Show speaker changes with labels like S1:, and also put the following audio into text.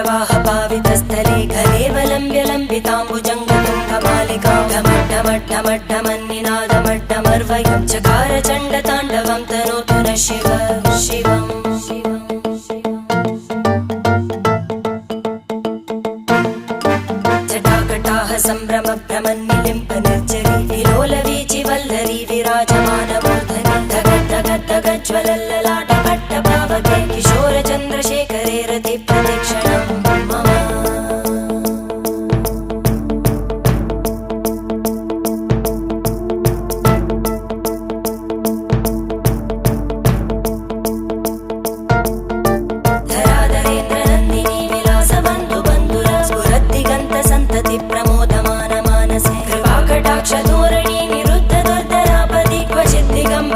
S1: जटाटवीगलज्जलप्रवाहपावितस्थले घलेवलम्ब्य लम्बिताम्बुजङ्गतुङ्गमालिकां ढमड्ढमड्ढमड्ढमन्निनादमड्ढमर्वयं चकार चण्डताण्डवं तनोतु नः शिव शिवम् जटाकटाह सम्भ्रमभ्रमन्निलिम्प निर्जरी विलोलवीचिवल्लरी विराजमानमूर्धनि धगद्धगद्धगज्ज्वलल्ल